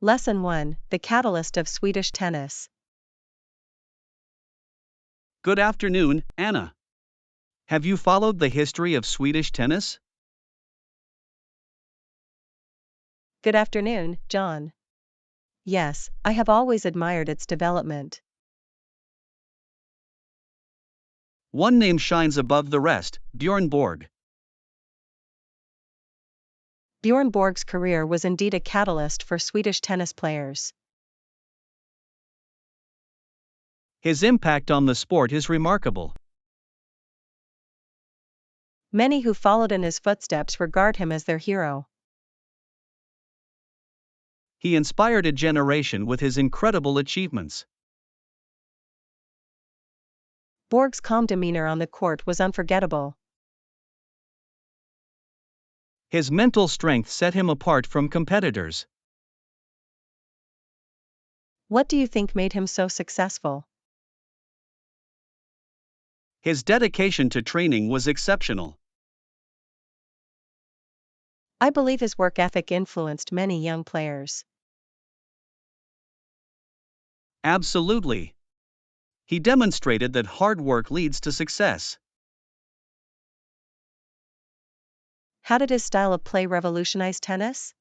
Lesson 1: The Catalyst of Swedish Tennis. Good afternoon, Anna. Have you followed the history of Swedish tennis? Good afternoon, John. Yes, I have always admired its development. One name shines above the rest, Björn Borg. Björn Borg's career was indeed a catalyst for Swedish tennis players. His impact on the sport is remarkable. Many who followed in his footsteps regard him as their hero. He inspired a generation with his incredible achievements. Borg's calm demeanor on the court was unforgettable. His mental strength set him apart from competitors. What do you think made him so successful? His dedication to training was exceptional. I believe his work ethic influenced many young players. Absolutely. He demonstrated that hard work leads to success. How did his style of play revolutionize tennis?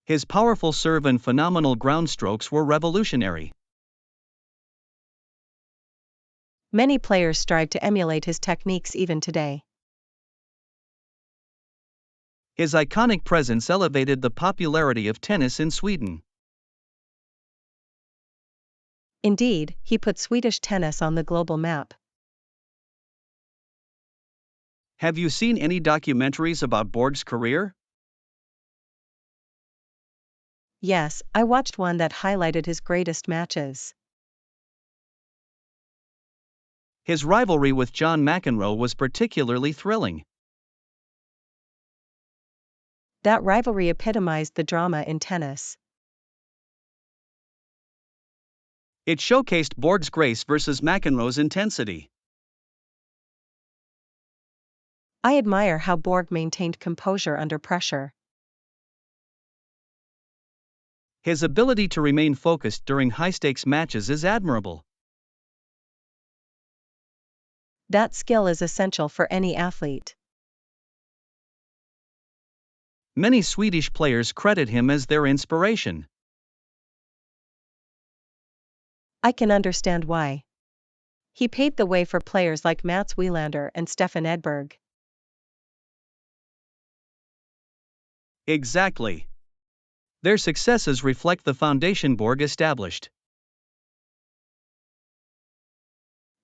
His powerful serve and phenomenal ground strokes were revolutionary. Many players strive to emulate his techniques even today. His iconic presence elevated the popularity of tennis in Sweden. Indeed, he put Swedish tennis on the global map. Have you seen any documentaries about Borg's career? Yes, I watched one that highlighted his greatest matches. His rivalry with John McEnroe was particularly thrilling. That rivalry epitomized the drama in tennis. It showcased Borg's grace versus McEnroe's intensity. I admire how Borg maintained composure under pressure. His ability to remain focused during high-stakes matches is admirable. That skill is essential for any athlete. Many Swedish players credit him as their inspiration. I can understand why. He paved the way for players like Mats Wilander and Stefan Edberg. Exactly. Their successes reflect the foundation Borg established.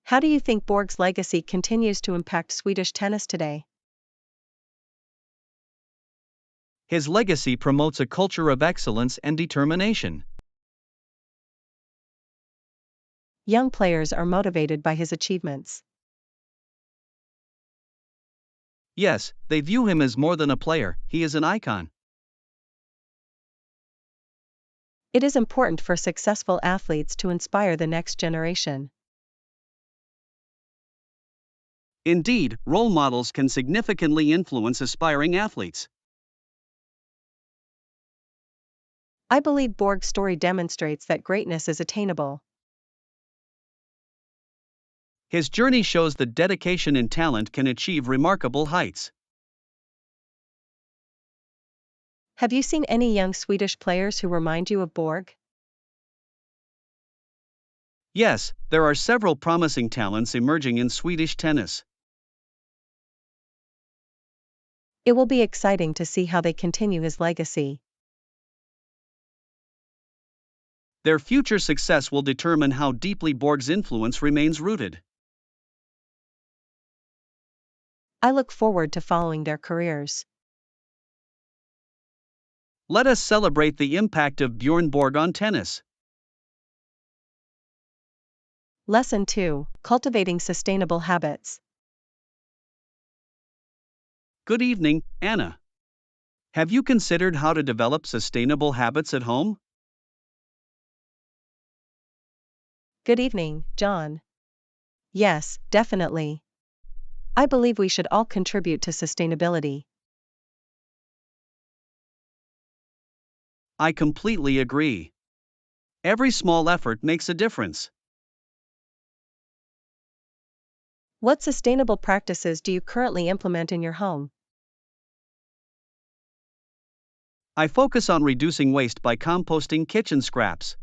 How do you think Borg's legacy continues to impact Swedish tennis today? His legacy promotes a culture of excellence and determination. Young players are motivated by his achievements. Yes, they view him as more than a player, he is an icon. It is important for successful athletes to inspire the next generation. Indeed, role models can significantly influence aspiring athletes. I believe Borg's story demonstrates that greatness is attainable. His journey shows that dedication and talent can achieve remarkable heights. Have you seen any young Swedish players who remind you of Borg? Yes, there are several promising talents emerging in Swedish tennis. It will be exciting to see how they continue his legacy. Their future success will determine how deeply Borg's influence remains rooted. I look forward to following their careers. Let us celebrate the impact of Björn Borg on tennis. Lesson 2: Cultivating Sustainable Habits. Good evening, Anna. Have you considered how to develop sustainable habits at home? Good evening, John. Yes, definitely. I believe we should all contribute to sustainability. I completely agree. Every small effort makes a difference. What sustainable practices do you currently implement in your home? I focus on reducing waste by composting kitchen scraps.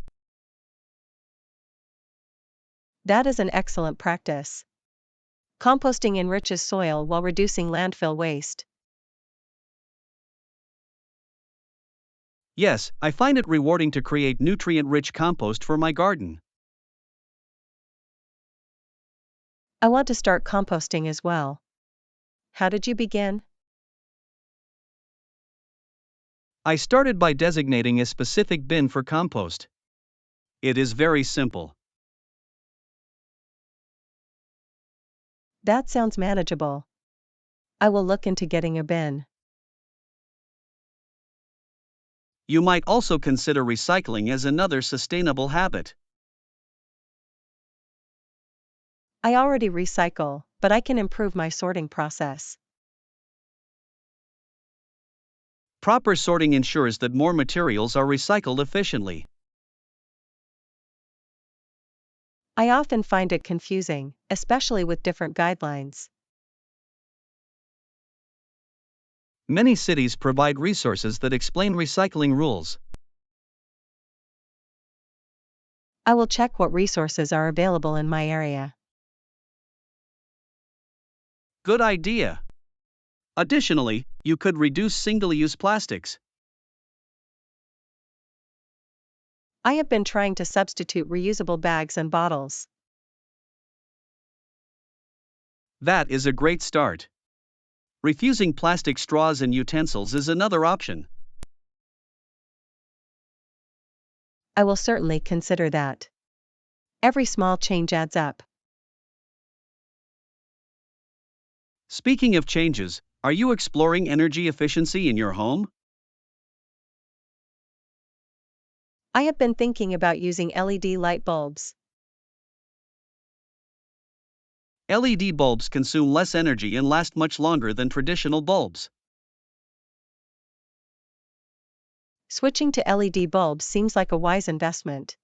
That is an excellent practice. Composting enriches soil while reducing landfill waste. Yes, I find it rewarding to create nutrient rich compost for my garden. I want to start composting as well. How did you begin? I started by designating a specific bin for compost. It is very simple. That sounds manageable. I will look into getting a bin. You might also consider recycling as another sustainable habit. I already recycle, but I can improve my sorting process. Proper sorting ensures that more materials are recycled efficiently. I often find it confusing, especially with different guidelines. Many cities provide resources that explain recycling rules. I will check what resources are available in my area. Good idea. Additionally, you could reduce single use plastics. I have been trying to substitute reusable bags and bottles. That is a great start. Refusing plastic straws and utensils is another option. I will certainly consider that. Every small change adds up. Speaking of changes, are you exploring energy efficiency in your home? I have been thinking about using LED light bulbs. LED bulbs consume less energy and last much longer than traditional bulbs. Switching to LED bulbs seems like a wise investment.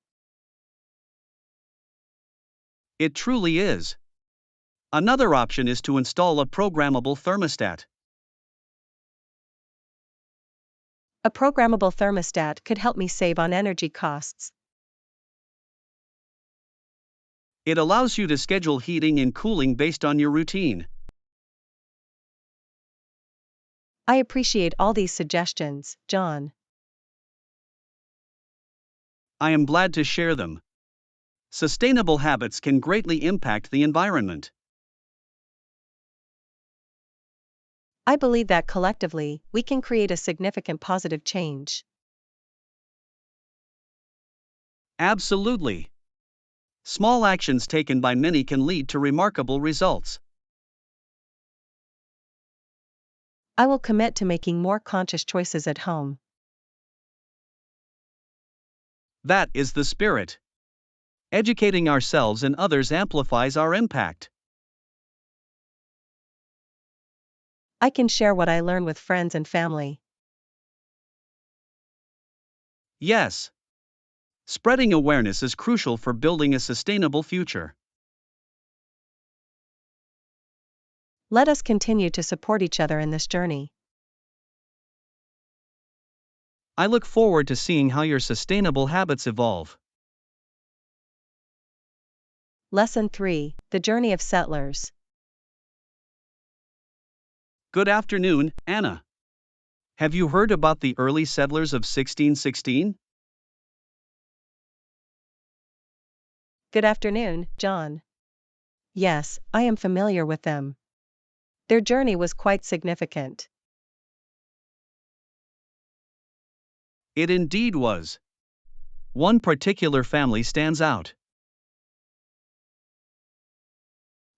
It truly is. Another option is to install a programmable thermostat. A programmable thermostat could help me save on energy costs. It allows you to schedule heating and cooling based on your routine. I appreciate all these suggestions, John. I am glad to share them. Sustainable habits can greatly impact the environment. I believe that collectively, we can create a significant positive change. Absolutely. Small actions taken by many can lead to remarkable results. I will commit to making more conscious choices at home. That is the spirit. Educating ourselves and others amplifies our impact. I can share what I learn with friends and family. Yes. Spreading awareness is crucial for building a sustainable future. Let us continue to support each other in this journey. I look forward to seeing how your sustainable habits evolve. Lesson 3: The Journey of Settlers. Good afternoon, Anna. Have you heard about the early settlers of 1616? Good afternoon, John. Yes, I am familiar with them. Their journey was quite significant. It indeed was. One particular family stands out.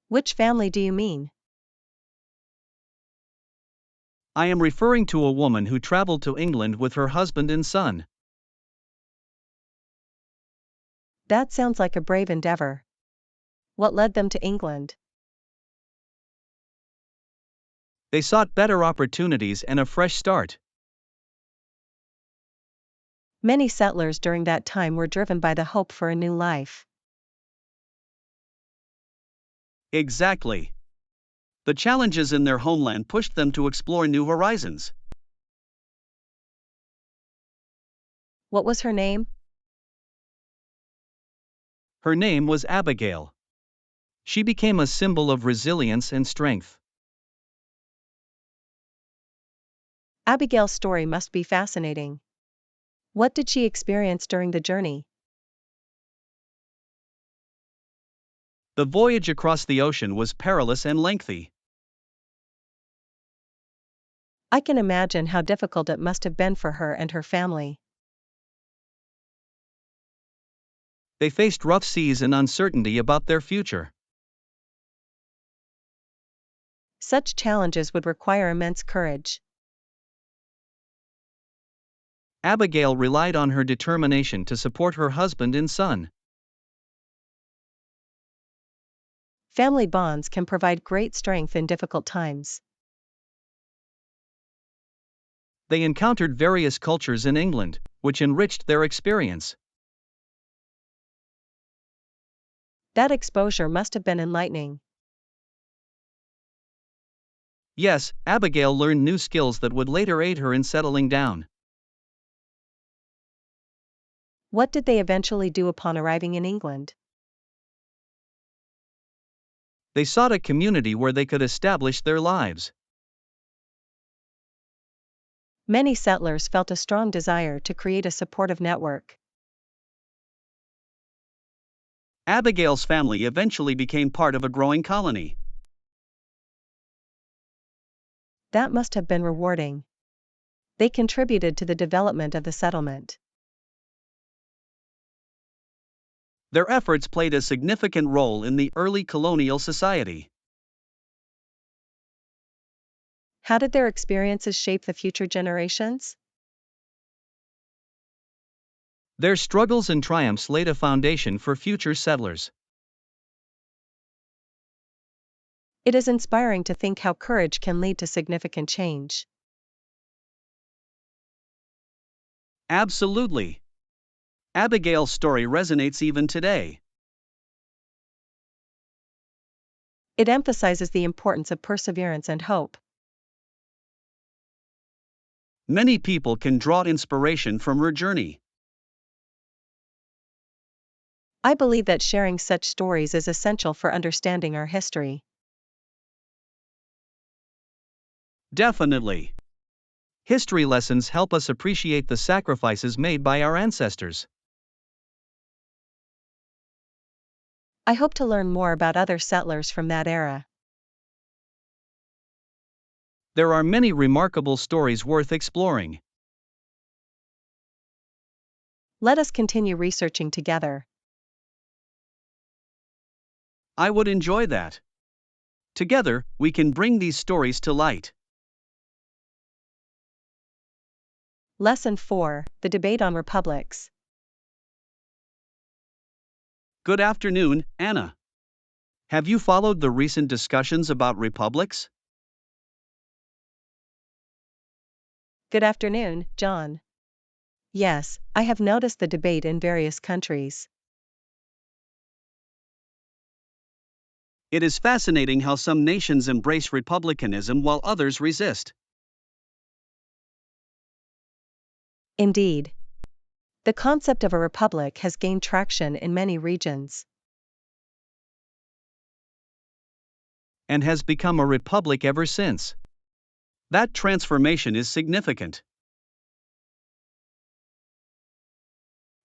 Which family do you mean? I am referring to a woman who traveled to England with her husband and son. That sounds like a brave endeavor. What led them to England? They sought better opportunities and a fresh start. Many settlers during that time were driven by the hope for a new life. Exactly. The challenges in their homeland pushed them to explore new horizons. What was her name? Her name was Abigail. She became a symbol of resilience and strength. Abigail's story must be fascinating. What did she experience during the journey? The voyage across the ocean was perilous and lengthy. I can imagine how difficult it must have been for her and her family. They faced rough seas and uncertainty about their future. Such challenges would require immense courage. Abigail relied on her determination to support her husband and son. Family bonds can provide great strength in difficult times. They encountered various cultures in England, which enriched their experience. That exposure must have been enlightening. Yes, Abigail learned new skills that would later aid her in settling down. What did they eventually do upon arriving in England? They sought a community where they could establish their lives. Many settlers felt a strong desire to create a supportive network. Abigail's family eventually became part of a growing colony. That must have been rewarding. They contributed to the development of the settlement. Their efforts played a significant role in the early colonial society. How did their experiences shape the future generations? Their struggles and triumphs laid a foundation for future settlers. It is inspiring to think how courage can lead to significant change. Absolutely. Abigail's story resonates even today. It emphasizes the importance of perseverance and hope. Many people can draw inspiration from her journey. I believe that sharing such stories is essential for understanding our history. Definitely. History lessons help us appreciate the sacrifices made by our ancestors. I hope to learn more about other settlers from that era. There are many remarkable stories worth exploring. Let us continue researching together. I would enjoy that. Together, we can bring these stories to light. Lesson 4: The Debate on Republics. Good afternoon, Anna. Have you followed the recent discussions about republics? Good afternoon, John. Yes, I have noticed the debate in various countries. It is fascinating how some nations embrace republicanism while others resist. Indeed. The concept of a republic has gained traction in many regions. And has become a republic ever since. That transformation is significant.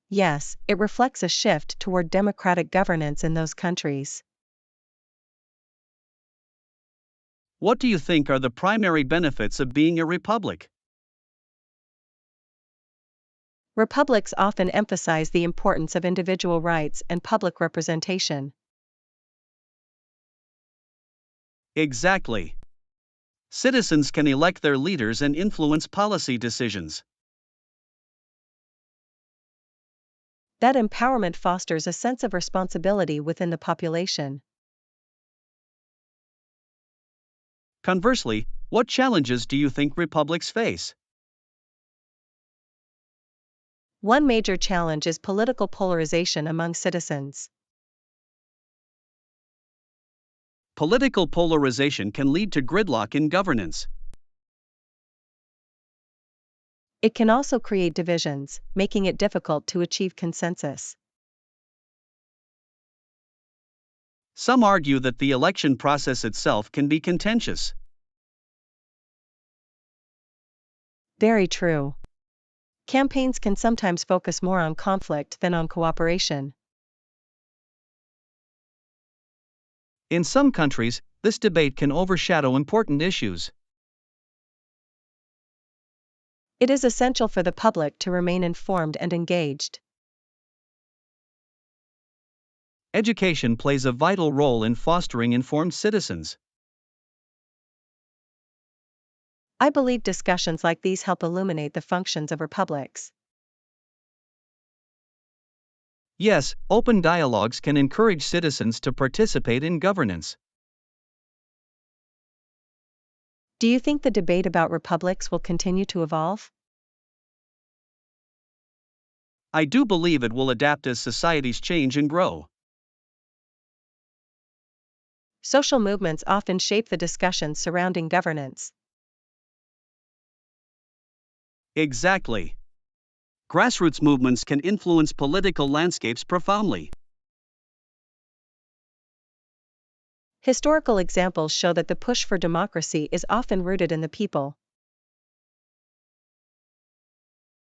Yes, it reflects a shift toward democratic governance in those countries. What do you think are the primary benefits of being a republic? Republics often emphasize the importance of individual rights and public representation. Exactly. Citizens can elect their leaders and influence policy decisions. That empowerment fosters a sense of responsibility within the population. Conversely, what challenges do you think republics face? One major challenge is political polarization among citizens. Political polarization can lead to gridlock in governance. It can also create divisions, making it difficult to achieve consensus. Some argue that the election process itself can be contentious. Very true. Campaigns can sometimes focus more on conflict than on cooperation. In some countries, this debate can overshadow important issues. It is essential for the public to remain informed and engaged. Education plays a vital role in fostering informed citizens. I believe discussions like these help illuminate the functions of republics. Yes, open dialogues can encourage citizens to participate in governance. Do you think the debate about republics will continue to evolve? I do believe it will adapt as societies change and grow. Social movements often shape the discussions surrounding governance. Exactly. Grassroots movements can influence political landscapes profoundly. Historical examples show that the push for democracy is often rooted in the people.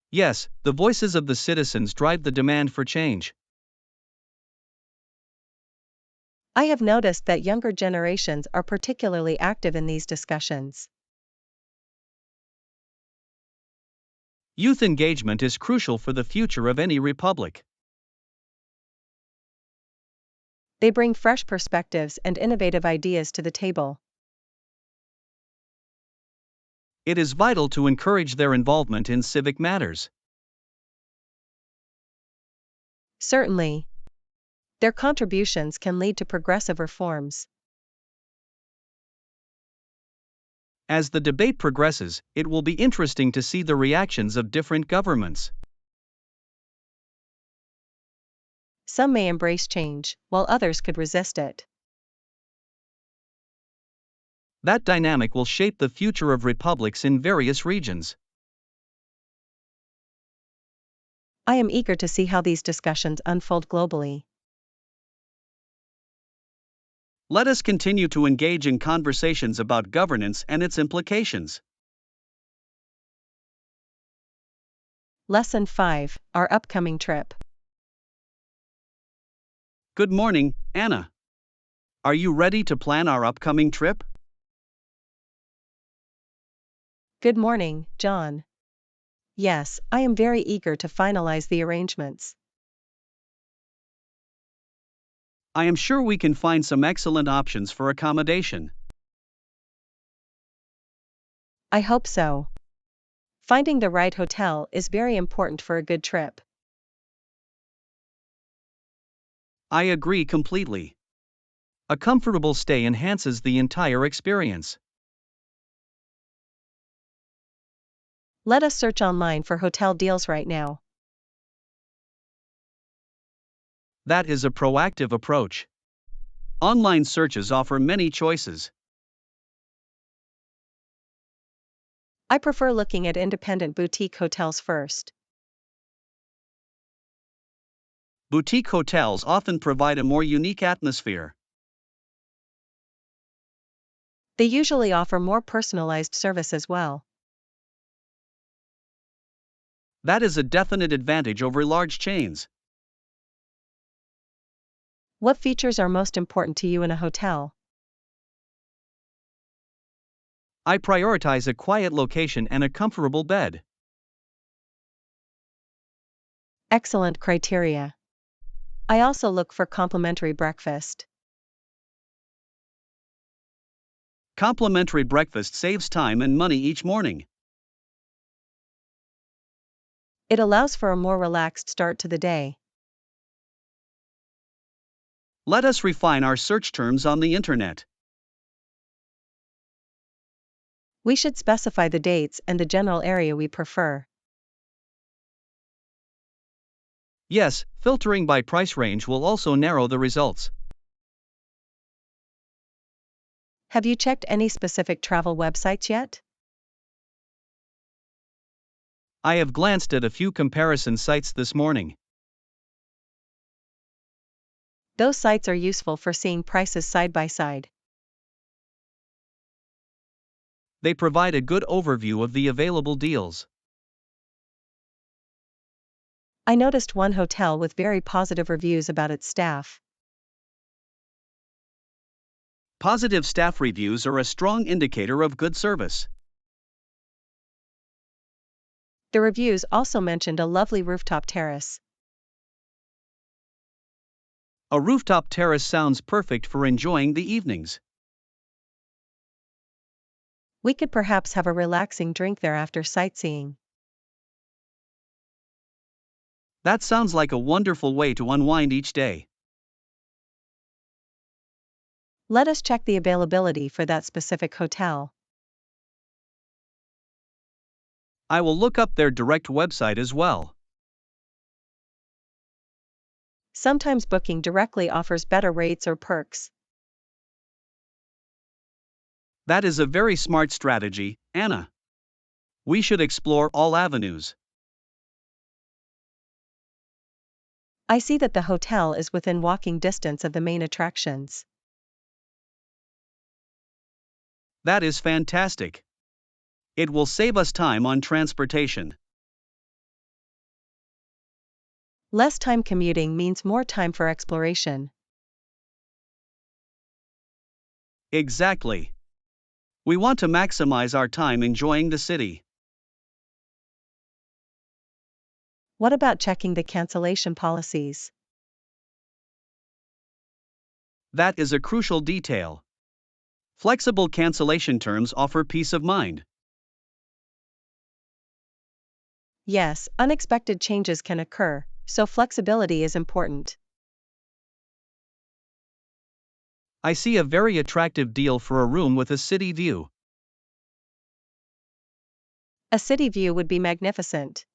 Yes, the voices of the citizens drive the demand for change. I have noticed that younger generations are particularly active in these discussions. Youth engagement is crucial for the future of any republic. They bring fresh perspectives and innovative ideas to the table. It is vital to encourage their involvement in civic matters. Certainly. Their contributions can lead to progressive reforms. As the debate progresses, it will be interesting to see the reactions of different governments. Some may embrace change, while others could resist it. That dynamic will shape the future of republics in various regions. I am eager to see how these discussions unfold globally. Let us continue to engage in conversations about governance and its implications. Lesson 5: Our upcoming trip. Good morning, Anna. Are you ready to plan our upcoming trip? Good morning, John. Yes, I am very eager to finalize the arrangements. I am sure we can find some excellent options for accommodation. I hope so. Finding the right hotel is very important for a good trip. I agree completely. A comfortable stay enhances the entire experience. Let us search online for hotel deals right now. That is a proactive approach. Online searches offer many choices. I prefer looking at independent boutique hotels first. Boutique hotels often provide a more unique atmosphere. They usually offer more personalized service as well. That is a definite advantage over large chains. What features are most important to you in a hotel? I prioritize a quiet location and a comfortable bed. Excellent criteria. I also look for complimentary breakfast. Complimentary breakfast saves time and money each morning. It allows for a more relaxed start to the day. Let us refine our search terms on the internet. We should specify the dates and the general area we prefer. Yes, filtering by price range will also narrow the results. Have you checked any specific travel websites yet? I have glanced at a few comparison sites this morning. Those sites are useful for seeing prices side by side. They provide a good overview of the available deals. I noticed one hotel with very positive reviews about its staff. Positive staff reviews are a strong indicator of good service. The reviews also mentioned a lovely rooftop terrace. A rooftop terrace sounds perfect for enjoying the evenings. We could perhaps have a relaxing drink there after sightseeing. That sounds like a wonderful way to unwind each day. Let us check the availability for that specific hotel. I will look up their direct website as well. Sometimes booking directly offers better rates or perks. That is a very smart strategy, Anna. We should explore all avenues. I see that the hotel is within walking distance of the main attractions. That is fantastic. It will save us time on transportation. Less time commuting means more time for exploration. Exactly. We want to maximize our time enjoying the city. What about checking the cancellation policies? That is a crucial detail. Flexible cancellation terms offer peace of mind. Yes, unexpected changes can occur, so flexibility is important. I see a very attractive deal for a room with a city view. A city view would be magnificent.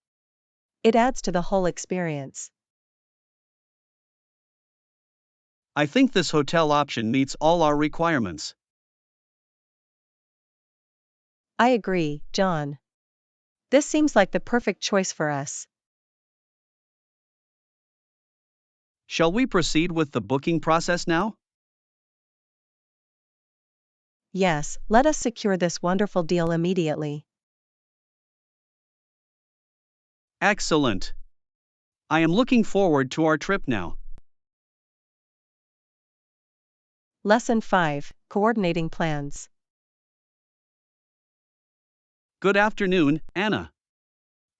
It adds to the whole experience. I think this hotel option meets all our requirements. I agree, John. This seems like the perfect choice for us. Shall we proceed with the booking process now? Yes, let us secure this wonderful deal immediately. Excellent. I am looking forward to our trip now. Lesson 5: Coordinating Plans. Good afternoon, Anna.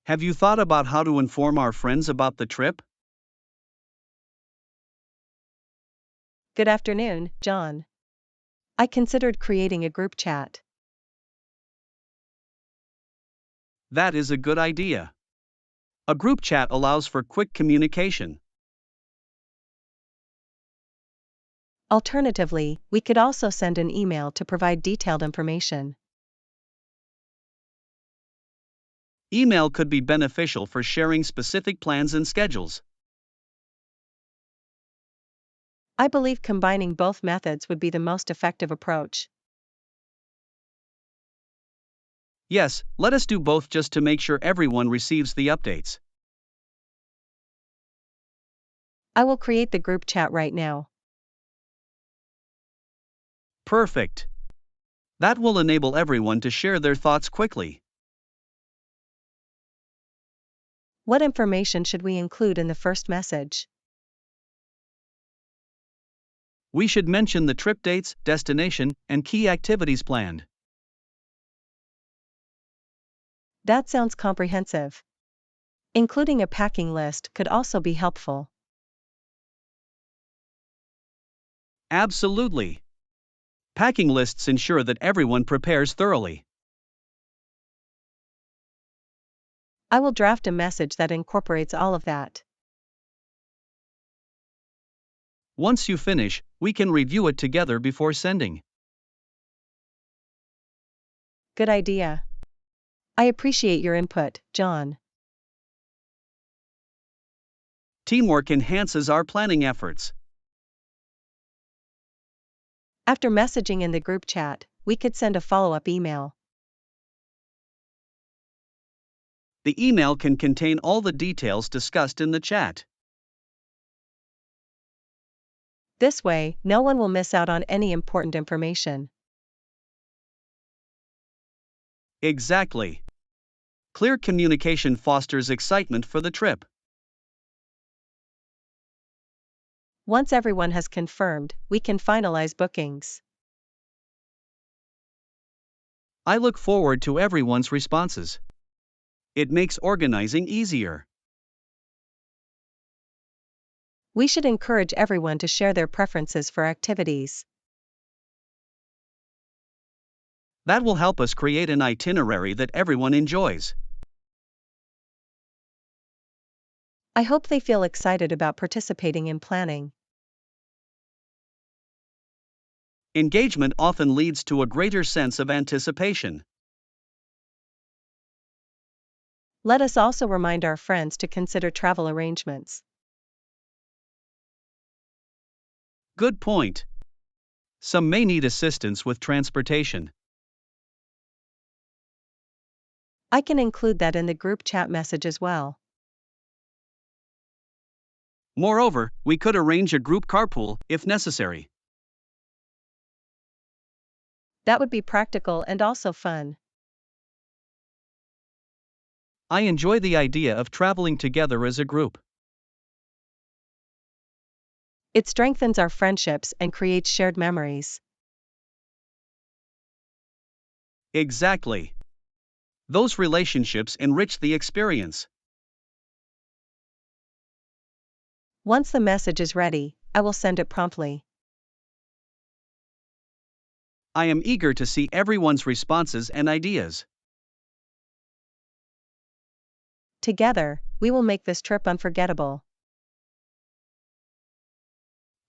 Have you thought about how to inform our friends about the trip? Good afternoon, John. I considered creating a group chat. That is a good idea. A group chat allows for quick communication. Alternatively, we could also send an email to provide detailed information. Email could be beneficial for sharing specific plans and schedules. I believe combining both methods would be the most effective approach. Yes, let us do both just to make sure everyone receives the updates. I will create the group chat right now. Perfect. That will enable everyone to share their thoughts quickly. What information should we include in the first message? We should mention the trip dates, destination, and key activities planned. That sounds comprehensive. Including a packing list could also be helpful. Absolutely. Packing lists ensure that everyone prepares thoroughly. I will draft a message that incorporates all of that. Once you finish, we can review it together before sending. Good idea. I appreciate your input, John. Teamwork enhances our planning efforts. After messaging in the group chat, we could send a follow-up email. The email can contain all the details discussed in the chat. This way, no one will miss out on any important information. Exactly. Clear communication fosters excitement for the trip. Once everyone has confirmed, we can finalize bookings. I look forward to everyone's responses. It makes organizing easier. We should encourage everyone to share their preferences for activities. That will help us create an itinerary that everyone enjoys. I hope they feel excited about participating in planning. Engagement often leads to a greater sense of anticipation. Let us also remind our friends to consider travel arrangements. Good point. Some may need assistance with transportation. I can include that in the group chat message as well. Moreover, we could arrange a group carpool if necessary. That would be practical and also fun. I enjoy the idea of traveling together as a group. It strengthens our friendships and creates shared memories. Exactly. Those relationships enrich the experience. Once the message is ready, I will send it promptly. I am eager to see everyone's responses and ideas. Together, we will make this trip unforgettable.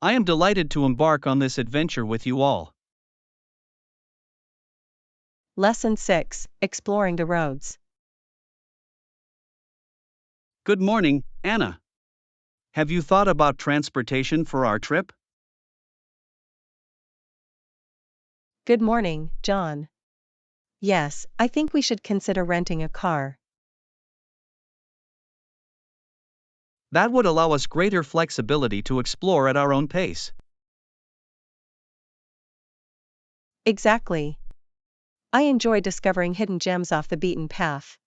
I am delighted to embark on this adventure with you all. Lesson 6: Exploring the roads. Good morning, Anna. Have you thought about transportation for our trip? Good morning, John. Yes, I think we should consider renting a car. That would allow us greater flexibility to explore at our own pace. Exactly. I enjoy discovering hidden gems off the beaten path.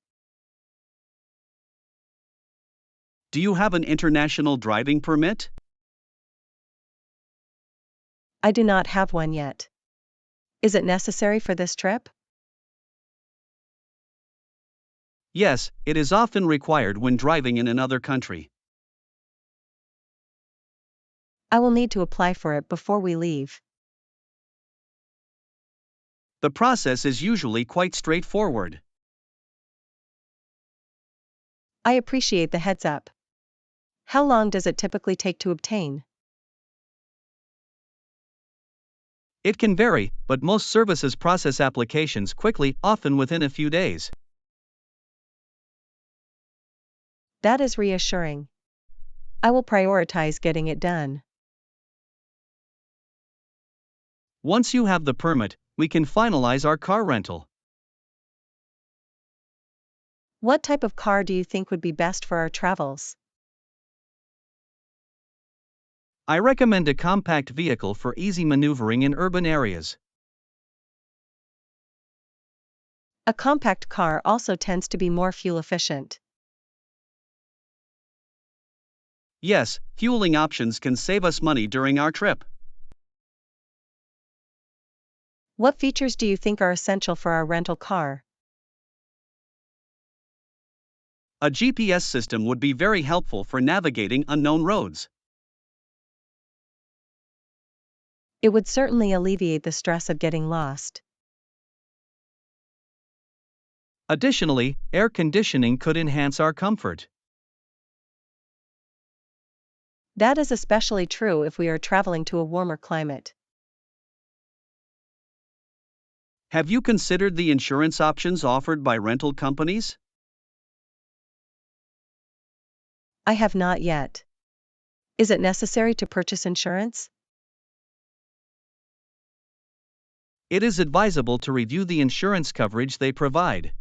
Do you have an international driving permit? I do not have one yet. Is it necessary for this trip? Yes, it is often required when driving in another country. I will need to apply for it before we leave. The process is usually quite straightforward. I appreciate the heads up. How long does it typically take to obtain? It can vary, but most services process applications quickly, often within a few days. That is reassuring. I will prioritize getting it done. Once you have the permit, we can finalize our car rental. What type of car do you think would be best for our travels? I recommend a compact vehicle for easy maneuvering in urban areas. A compact car also tends to be more fuel efficient. Yes, fueling options can save us money during our trip. What features do you think are essential for our rental car? A GPS system would be very helpful for navigating unknown roads. It would certainly alleviate the stress of getting lost. Additionally, air conditioning could enhance our comfort. That is especially true if we are traveling to a warmer climate. Have you considered the insurance options offered by rental companies? I have not yet. Is it necessary to purchase insurance? It is advisable to review the insurance coverage they provide.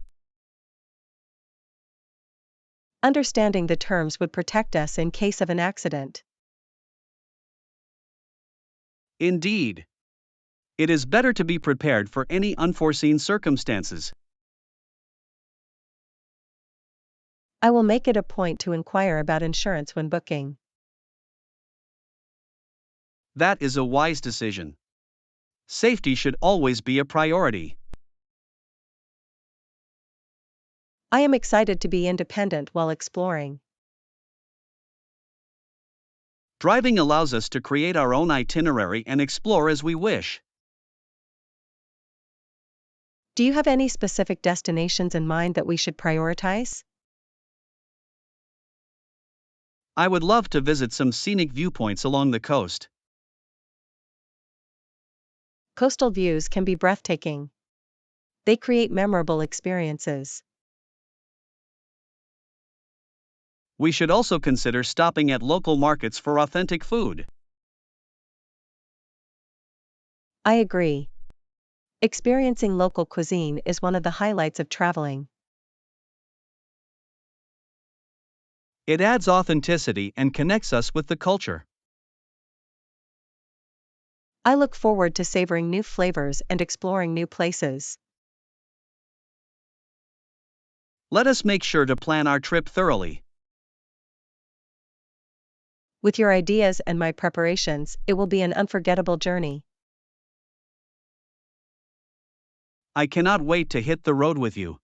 Understanding the terms would protect us in case of an accident. Indeed. It is better to be prepared for any unforeseen circumstances. I will make it a point to inquire about insurance when booking. That is a wise decision. Safety should always be a priority. I am excited to be independent while exploring. Driving allows us to create our own itinerary and explore as we wish. Do you have any specific destinations in mind that we should prioritize? I would love to visit some scenic viewpoints along the coast. Coastal views can be breathtaking. They create memorable experiences. We should also consider stopping at local markets for authentic food. I agree. Experiencing local cuisine is one of the highlights of traveling. It adds authenticity and connects us with the culture. I look forward to savoring new flavors and exploring new places. Let us make sure to plan our trip thoroughly. With your ideas and my preparations, it will be an unforgettable journey. I cannot wait to hit the road with you.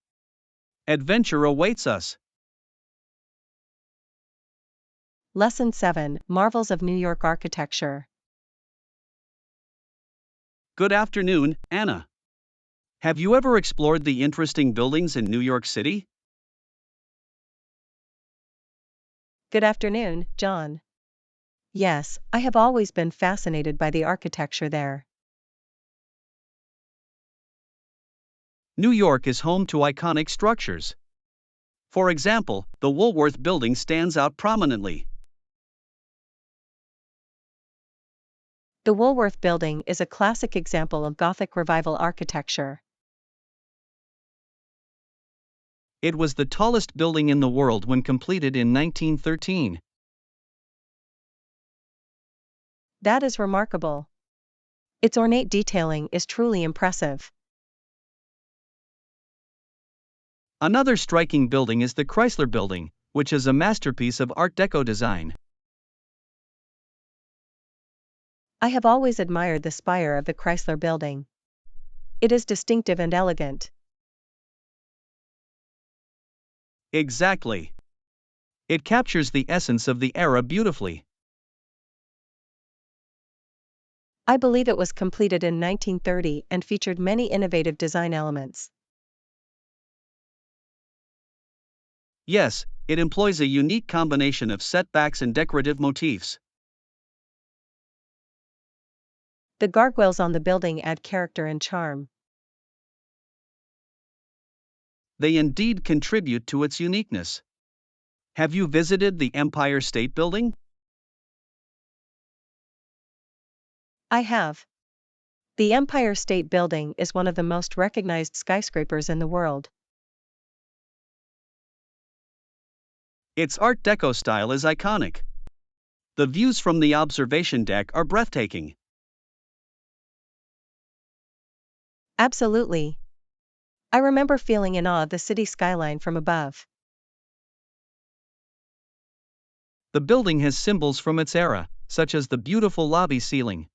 Adventure awaits us. Lesson 7: Marvels of New York Architecture. Good afternoon, Anna. Have you ever explored the interesting buildings in New York City? Good afternoon, John. Yes, I have always been fascinated by the architecture there. New York is home to iconic structures. For example, the Woolworth Building stands out prominently. The Woolworth Building is a classic example of Gothic Revival architecture. It was the tallest building in the world when completed in 1913. That is remarkable. Its ornate detailing is truly impressive. Another striking building is the Chrysler Building, which is a masterpiece of Art Deco design. I have always admired the spire of the Chrysler Building. It is distinctive and elegant. Exactly. It captures the essence of the era beautifully. I believe it was completed in 1930 and featured many innovative design elements. Yes, it employs a unique combination of setbacks and decorative motifs. The gargoyles on the building add character and charm. They indeed contribute to its uniqueness. Have you visited the Empire State Building? I have. The Empire State Building is one of the most recognized skyscrapers in the world. Its Art Deco style is iconic. The views from the observation deck are breathtaking. Absolutely. I remember feeling in awe of the city skyline from above. The building has symbols from its era, such as the beautiful lobby ceiling.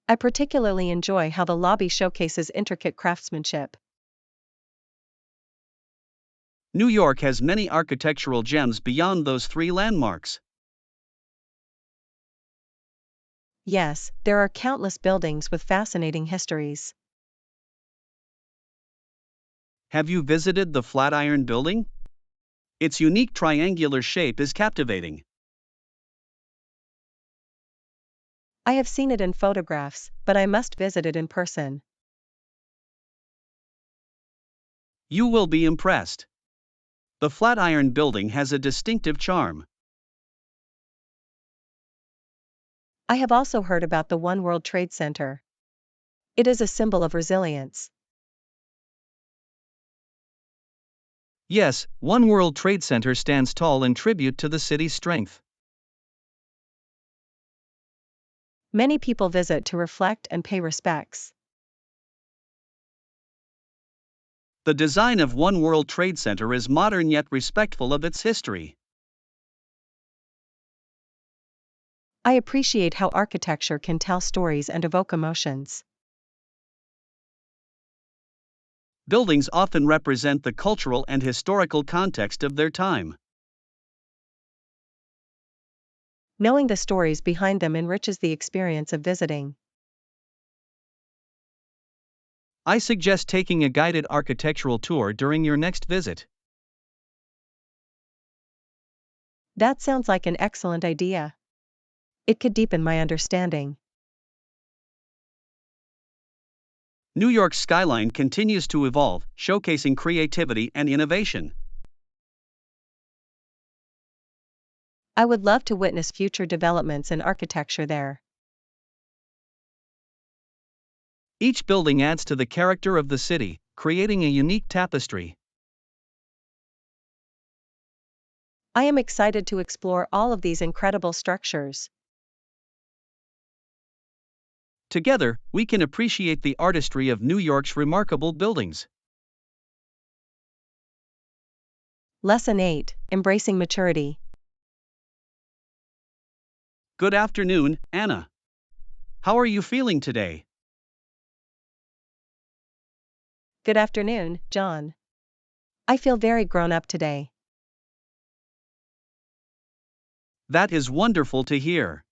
I particularly enjoy how the lobby showcases intricate craftsmanship. New York has many architectural gems beyond those three landmarks. Yes, there are countless buildings with fascinating histories. Have you visited the Flatiron Building? Its unique triangular shape is captivating. I have seen it in photographs, but I must visit it in person. You will be impressed. The Flatiron Building has a distinctive charm. I have also heard about the One World Trade Center. It is a symbol of resilience. Yes, One World Trade Center stands tall in tribute to the city's strength. Many people visit to reflect and pay respects. The design of One World Trade Center is modern yet respectful of its history. I appreciate how architecture can tell stories and evoke emotions. Buildings often represent the cultural and historical context of their time. Knowing the stories behind them enriches the experience of visiting. I suggest taking a guided architectural tour during your next visit. That sounds like an excellent idea. It could deepen my understanding. New York's skyline continues to evolve, showcasing creativity and innovation. I would love to witness future developments in architecture there. Each building adds to the character of the city, creating a unique tapestry. I am excited to explore all of these incredible structures. Together, we can appreciate the artistry of New York's remarkable buildings. Lesson 8: Embracing Maturity. Good afternoon, Anna. How are you feeling today? Good afternoon, John. I feel very grown up today. That is wonderful to hear.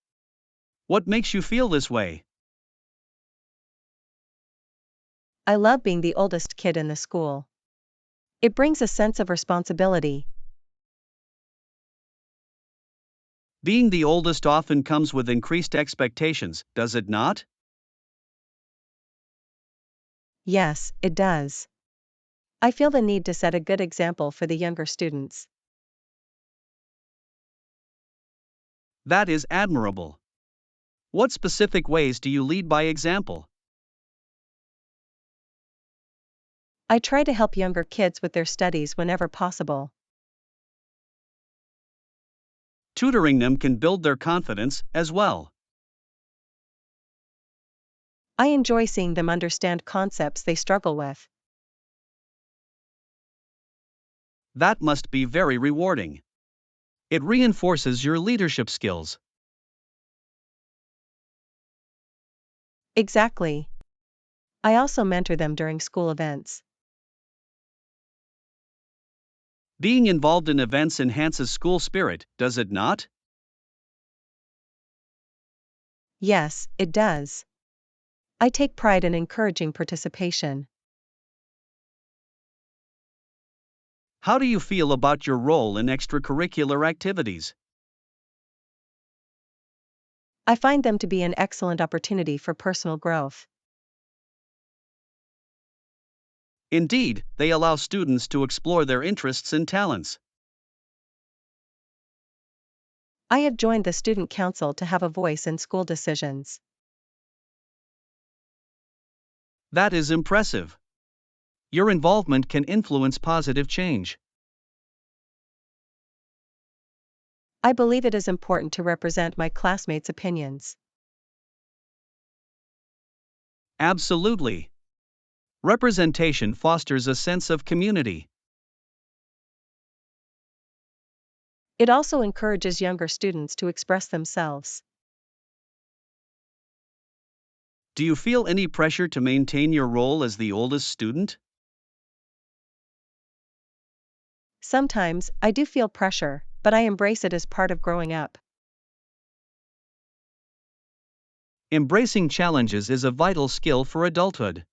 What makes you feel this way? I love being the oldest kid in the school. It brings a sense of responsibility. Being the oldest often comes with increased expectations, does it not? Yes, it does. I feel the need to set a good example for the younger students. That is admirable. What specific ways do you lead by example? I try to help younger kids with their studies whenever possible. Tutoring them can build their confidence as well. I enjoy seeing them understand concepts they struggle with. That must be very rewarding. It reinforces your leadership skills. Exactly. I also mentor them during school events. Being involved in events enhances school spirit, does it not? Yes, it does. I take pride in encouraging participation. How do you feel about your role in extracurricular activities? I find them to be an excellent opportunity for personal growth. Indeed, they allow students to explore their interests and talents. I have joined the student council to have a voice in school decisions. That is impressive. Your involvement can influence positive change. I believe it is important to represent my classmates' opinions. Absolutely. Representation fosters a sense of community. It also encourages younger students to express themselves. Do you feel any pressure to maintain your role as the oldest student? Sometimes, I do feel pressure, but I embrace it as part of growing up. Embracing challenges is a vital skill for adulthood.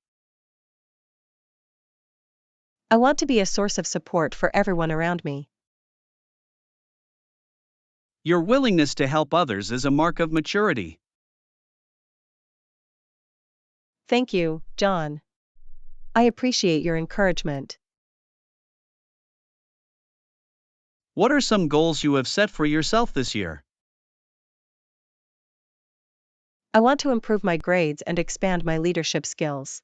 I want to be a source of support for everyone around me. Your willingness to help others is a mark of maturity. Thank you, John. I appreciate your encouragement. What are some goals you have set for yourself this year? I want to improve my grades and expand my leadership skills.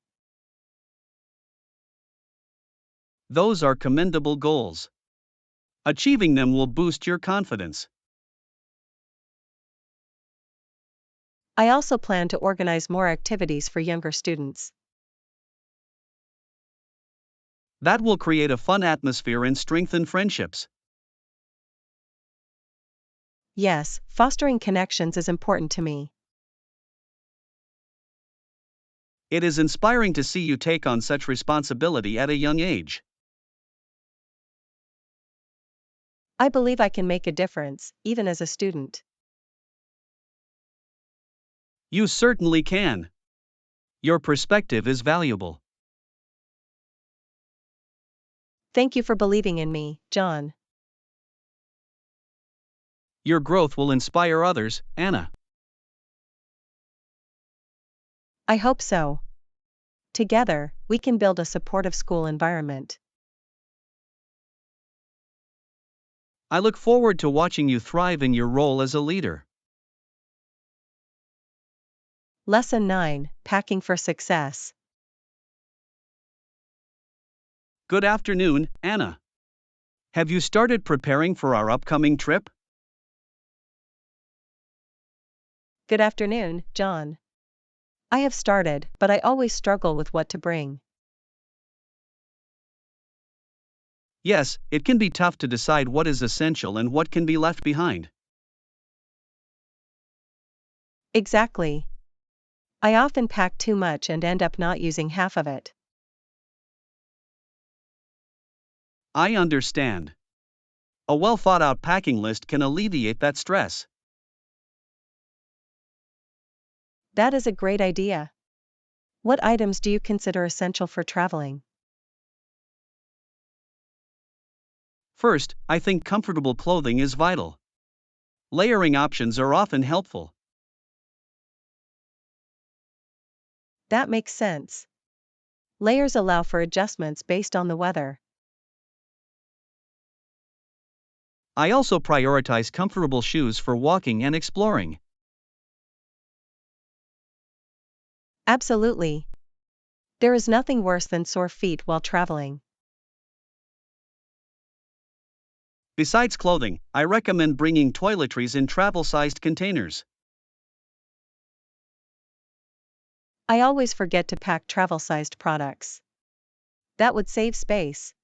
Those are commendable goals. Achieving them will boost your confidence. I also plan to organize more activities for younger students. That will create a fun atmosphere and strengthen friendships. Yes, fostering connections is important to me. It is inspiring to see you take on such responsibility at a young age. I believe I can make a difference, even as a student. You certainly can. Your perspective is valuable. Thank you for believing in me, John. Your growth will inspire others, Anna. I hope so. Together, we can build a supportive school environment. I look forward to watching you thrive in your role as a leader. Lesson 9: Packing for Success. Good afternoon, Anna. Have you started preparing for our upcoming trip? Good afternoon, John. I have started, but I always struggle with what to bring. Yes, it can be tough to decide what is essential and what can be left behind. Exactly. I often pack too much and end up not using half of it. I understand. A well thought out packing list can alleviate that stress. That is a great idea. What items do you consider essential for traveling? First, I think comfortable clothing is vital. Layering options are often helpful. That makes sense. Layers allow for adjustments based on the weather. I also prioritize comfortable shoes for walking and exploring. Absolutely. There is nothing worse than sore feet while traveling. Besides clothing, I recommend bringing toiletries in travel sized containers. I always forget to pack travel-sized products. That would save space.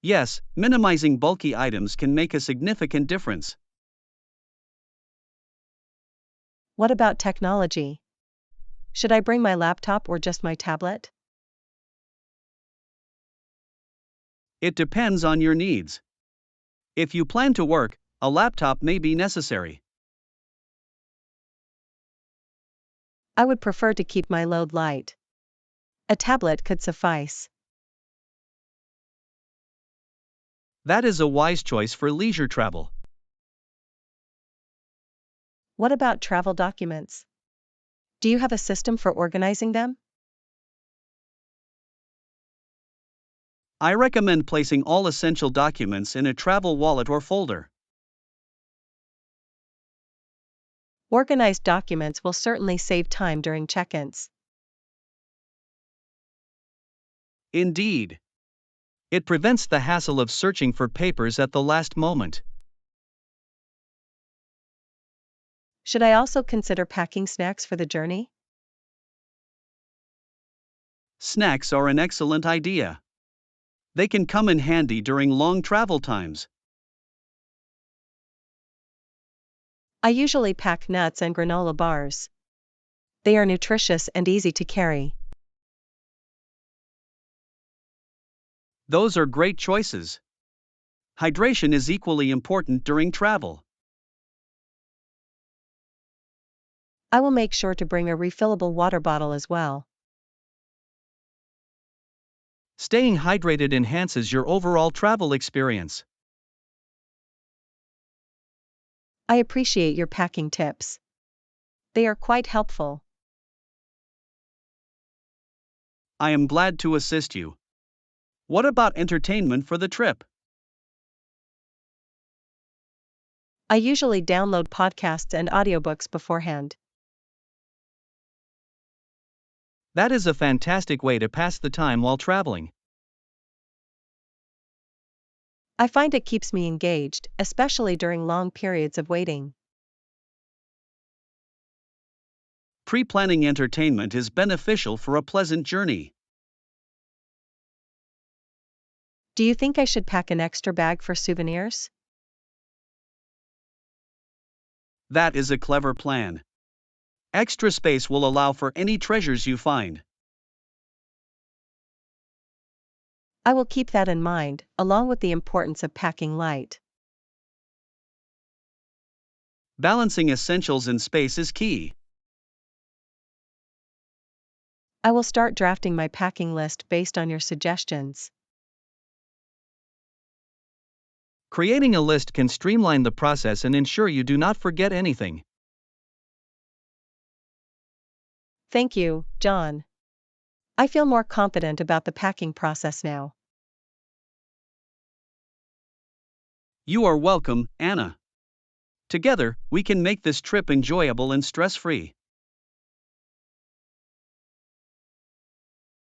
Yes, minimizing bulky items can make a significant difference. What about technology? Should I bring my laptop or just my tablet? It depends on your needs. If you plan to work, a laptop may be necessary. I would prefer to keep my load light. A tablet could suffice. That is a wise choice for leisure travel. What about travel documents? Do you have a system for organizing them? I recommend placing all essential documents in a travel wallet or folder. Organized documents will certainly save time during check-ins. Indeed. It prevents the hassle of searching for papers at the last moment. Should I also consider packing snacks for the journey? Snacks are an excellent idea. They can come in handy during long travel times. I usually pack nuts and granola bars. They are nutritious and easy to carry. Those are great choices. Hydration is equally important during travel. I will make sure to bring a refillable water bottle as well. Staying hydrated enhances your overall travel experience. I appreciate your packing tips. They are quite helpful. I am glad to assist you. What about entertainment for the trip? I usually download podcasts and audiobooks beforehand. That is a fantastic way to pass the time while traveling. I find it keeps me engaged, especially during long periods of waiting. Pre-planning entertainment is beneficial for a pleasant journey. Do you think I should pack an extra bag for souvenirs? That is a clever plan. Extra space will allow for any treasures you find. I will keep that in mind, along with the importance of packing light. Balancing essentials and space is key. I will start drafting my packing list based on your suggestions. Creating a list can streamline the process and ensure you do not forget anything. Thank you, John. I feel more confident about the packing process now. You are welcome, Anna. Together, we can make this trip enjoyable and stress-free.